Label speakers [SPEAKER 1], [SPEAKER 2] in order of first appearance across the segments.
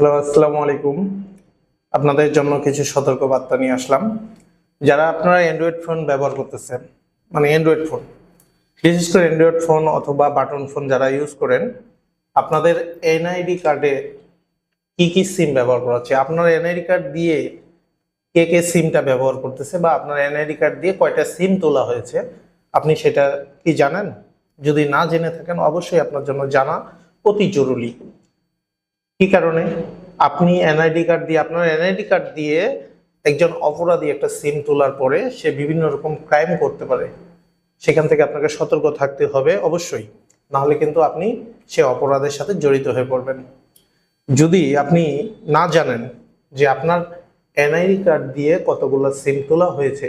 [SPEAKER 1] Hello, আসসালামু আলাইকুম। আপনাদের জন্য কিছু সতর্ক বার্তা নিয়ে আসলাম। যারা আপনারা অ্যান্ড্রয়েড ফোন ব্যবহার করতেছেন, মানে অ্যান্ড্রয়েড ফোন, বিশেষ করে অ্যান্ড্রয়েড ফোন অথবা বাটন ফোন যারা ইউজ করেন, আপনাদের এনআইডি কার্ডে কি কি সিম ব্যবহার করা হচ্ছে, আপনার এনআইডি কার্ড দিয়ে কে কে সিমটা ব্যবহার করতেছে বা আপনার এনআইডি কার্ড দিয়ে কয়টা সিম তোলা হয়েছে, আপনি সেটা কি জানেন? যদি না জেনে থাকেন, অবশ্যই আপনার জন্য জানা অতি জরুরি। কি কারণে? আপনি আপনার এনআইডি কার্ড দিয়ে একজন অপরাধী একটা সিম তোলার পরে সে বিভিন্ন রকম ক্রাইম করতে পারে। সেখান থেকে আপনাকে সতর্ক থাকতে হবে অবশ্যই, না হলে কিন্তু আপনি সে অপরাধের সাথে জড়িত হয়ে পড়বেন। যদি আপনি না জানেন যে আপনার এনআইডি কার্ড দিয়ে কতগুলো সিম তোলা হয়েছে,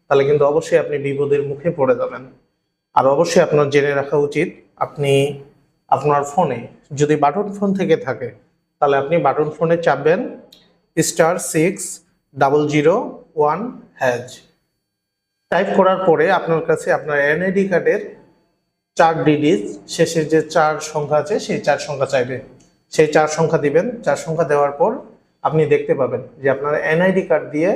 [SPEAKER 1] তাহলে কিন্তু অবশ্যই আপনি বিপদের মুখে পড়ে যাবেন। আর অবশ্যই আপনার জেনে রাখা উচিত, আপনি আপনার ফোনে যদি বাটন ফোন থেকে থাকে, তাহলে আপনি বাটন ফোনে চাপবেন *6001#। টাইপ করার পরে আপনার কাছে আপনার এনআইডি কার্ডের 4 ডিজিট শেষের যে 4 সংখ্যা আছে সেই 4 সংখ্যা চাইবে। সেই 4 সংখ্যা দিবেন। 4 সংখ্যা দেওয়ার পর আপনি দেখতে পাবেন যে আপনার এনআইডি কার্ড দিয়ে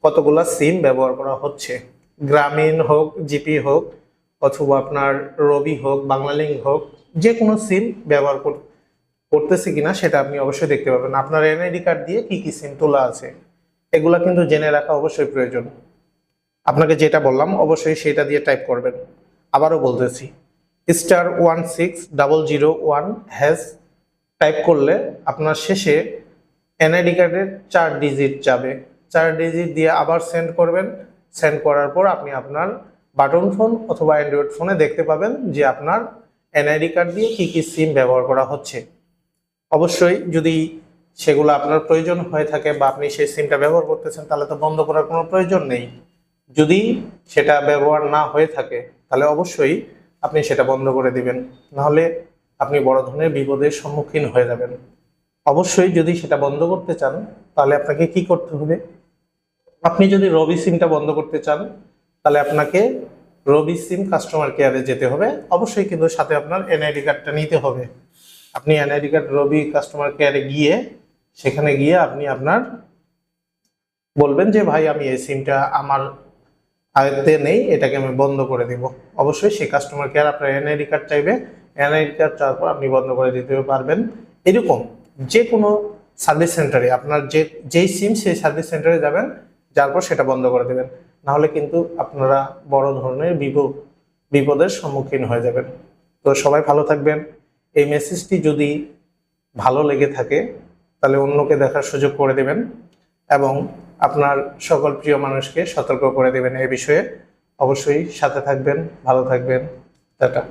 [SPEAKER 1] কতগুলা সিম ব্যবহার করা হচ্ছে। গ্রামীণ হোক, জিপি হোক, অথবা আপনার রবি হোক, বাংলালিংক হোক, যে কোনো সিম ব্যবহার করতেছে কিনা সেটা আপনি অবশ্যই দেখতে পাবেন। আপনার এনআইডি কার্ড দিয়ে কি কি সিম তোলা আছে, এগুলা কিন্তু জেনে রাখা অবশ্যই প্রয়োজন। আপনাকে যেটা বললাম অবশ্যই সেটা দিয়ে টাইপ করবেন। আবারও বলতেছি, *16001# টাইপ করলে আপনার শেষে এনআইডি কার্ডের 4 ডিজিট যাবে। 4 ডিজিট দিয়ে আবার সেন্ড করবেন। সেন্ড করার পর আপনি আপনার বাটন ফোন অথবা অ্যান্ড্রয়েড ফোনে দেখতে পাবেন যে আপনার এনআইডি কার্ড দিয়ে কি কি সিম ব্যবহার করা হচ্ছে। অবশ্যই যদি সেগুলো আপনার প্রয়োজন হয়ে থাকে বা আপনি সেই সিমটা ব্যবহার করতেছেন, তাহলে তো বন্ধ করার কোনো প্রয়োজন নেই। যদি সেটা ব্যবহার না হয়ে থাকে, তাহলে অবশ্যই আপনি সেটা বন্ধ করে দিবেন, নাহলে আপনি বড় ধরনের বিপদের সম্মুখীন হয়ে যাবেন। অবশ্যই যদি সেটা বন্ধ করতে চান, তাহলে আপনাকে কি করতে হবে? আপনি যদি রবি সিমটা বন্ধ করতে চান, তাহলে আপনাকে রবি সিম কাস্টমার কেয়ারে যেতে হবে। অবশ্যই কিন্তু সাথে আপনার এনআইডি কার্ডটা নিতে হবে। আপনি এনআইডি কার্ড রবি কাস্টমার কেয়ারে গিয়ে সেখানে গিয়ে আপনি আপনার বলবেন যে ভাই, আমি এই সিমটা আমার আয়ত্তে নেই, এটাকে আমি বন্ধ করে দিব। অবশ্যই সেই কাস্টমার কেয়ার আপনার এনআইডি কার্ড চাইবে। এনআইডি কার্ড চাওয়ার পর আপনি বন্ধ করে দিতে পারবেন। এরকম যে কোনো সার্ভিস সেন্টারে আপনার যেই সিম সেই সার্ভিস সেন্টারে যাবেন, যার পর সেটা বন্ধ করে দেবেন, নাহলে কিন্তু আপনারা বড় ধরনের বিপদের সম্মুখীন হয়ে যাবেন। তো সবাই ভালো থাকবেন। এই মেসেজটি যদি ভালো লেগে থাকে, তাহলে অন্যকে দেখার সুযোগ করে দেবেন এবং আপনার সকল প্রিয় মানুষকে সতর্ক করে দেবেন এই বিষয়ে। অবশ্যই সাথে থাকবেন, ভালো থাকবেন। টাটা।